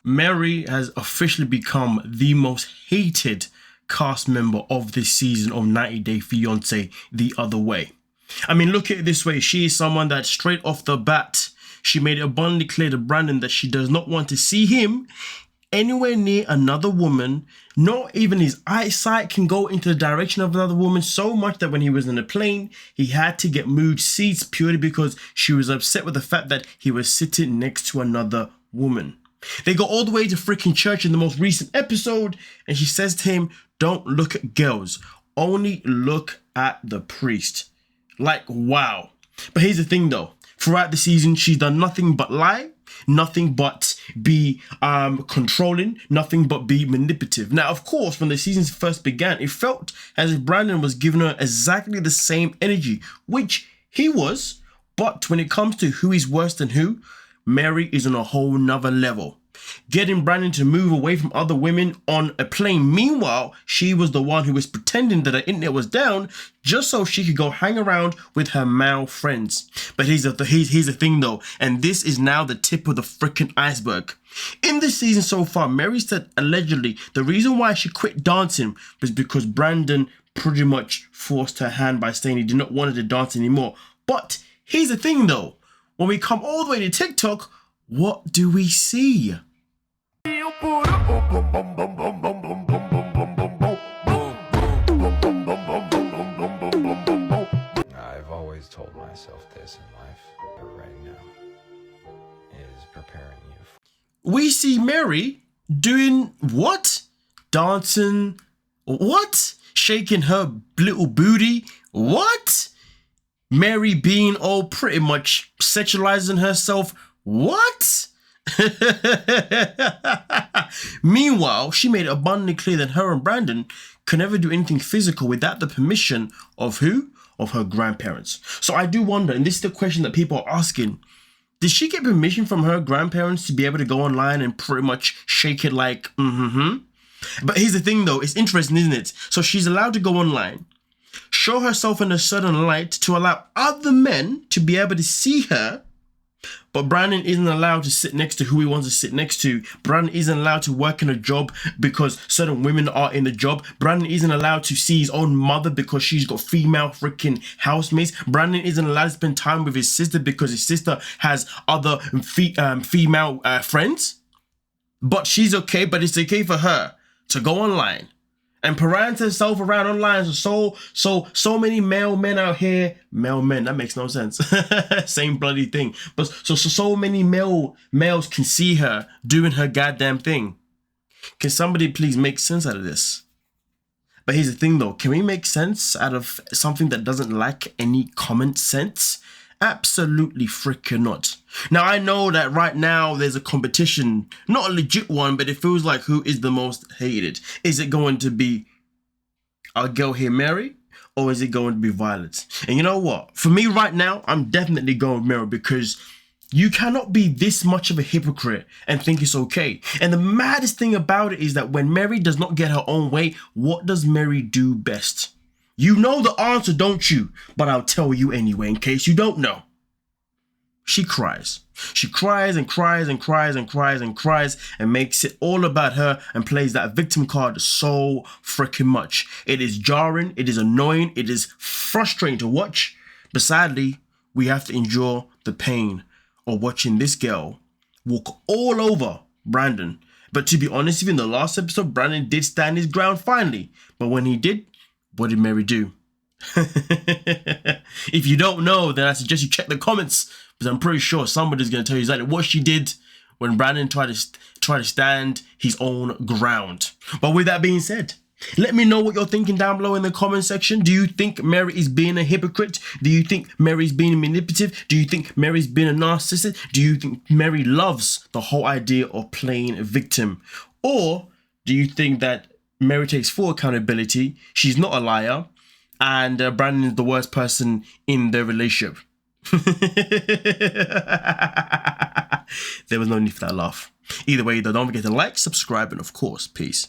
Mary has officially become the most hated cast member of this season of 90 Day Fiancé the other way. I mean, look at it this way. She is someone that straight off the bat, she made it abundantly clear to Brandon that she does not want to see him anywhere near another woman. Not even his eyesight can go into the direction of another woman, so much that when he was in a plane, he had to get moved seats purely because she was upset with the fact that he was sitting next to another woman. They go all the way to freaking church in the most recent episode, and she says to him, don't look at girls, only look at the priest. Like, wow. But here's the thing though, throughout the season, she's done nothing but lie, nothing but be controlling, nothing but be manipulative. Now, of course, when the season first began, it felt as if Brandon was giving her exactly the same energy, which he was. But when it comes to who is worse than who, Mary is on a whole nother level. Getting Brandon to move away from other women on a plane. Meanwhile, she was the one who was pretending that her internet was down just so she could go hang around with her male friends. But here's the thing though, and this is now the tip of the freaking iceberg. In this season so far, Mary said allegedly the reason why she quit dancing was because Brandon pretty much forced her hand by saying he did not want her to dance anymore. But here's the thing though, when we come all the way to TikTok, what do we see? I've always told myself this in life, but right now is preparing you. We see Mary doing what? Dancing? What? Shaking her little booty? What? Mary being all pretty much sexualizing herself? What? Meanwhile, she made it abundantly clear that her and Brandon could never do anything physical without the permission of who? Of her grandparents. So I do wonder, and this is the question that people are asking, did she get permission from her grandparents to be able to go online and pretty much shake it like, But here's the thing though, it's interesting, isn't it? So she's allowed to go online, show herself in a certain light to allow other men to be able to see her, but Brandon isn't allowed to sit next to who he wants to sit next to. Brandon isn't allowed to work in a job because certain women are in the job. Brandon isn't allowed to see his own mother because she's got female freaking housemates. Brandon isn't allowed to spend time with his sister because his sister has other female friends. But she's okay, but it's okay for her to go online and parent herself around online. So many male men out here. Male men, that makes no sense. Same bloody thing. But so many males can see her doing her goddamn thing. Can somebody please make sense out of this? But here's the thing though, can we make sense out of something that doesn't lack any common sense? Absolutely freaking not. Now I know that right now there's a competition, not a legit one, but it feels like who is the most hated? Is it going to be our girl here, Mary, or is it going to be Violet? And you know what? For me right now, I'm definitely going with Mary because you cannot be this much of a hypocrite and think it's okay. And the maddest thing about it is that when Mary does not get her own way, what does Mary do best? You know the answer, don't you? But I'll tell you anyway in case you don't know. She cries. She cries and cries and cries and cries and cries and makes it all about her and plays that victim card so freaking much. It is jarring, it is annoying, it is frustrating to watch, but sadly, we have to endure the pain of watching this girl walk all over Brandon. But to be honest, even the last episode, Brandon did stand his ground finally. But when he did, what did Mary do? If you don't know, then I suggest you check the comments, because I'm pretty sure somebody's going to tell you exactly what she did when Brandon tried to stand his own ground. But with that being said, let me know what you're thinking down below in the comment section. Do you think Mary is being a hypocrite? Do you think Mary's being manipulative? Do you think Mary's being a narcissist? Do you think Mary loves the whole idea of playing a victim? Or do you think that Mary takes full accountability, she's not a liar, and Brandon is the worst person in their relationship? There was no need for that laugh. Either way though, don't forget to like, subscribe, and of course, peace.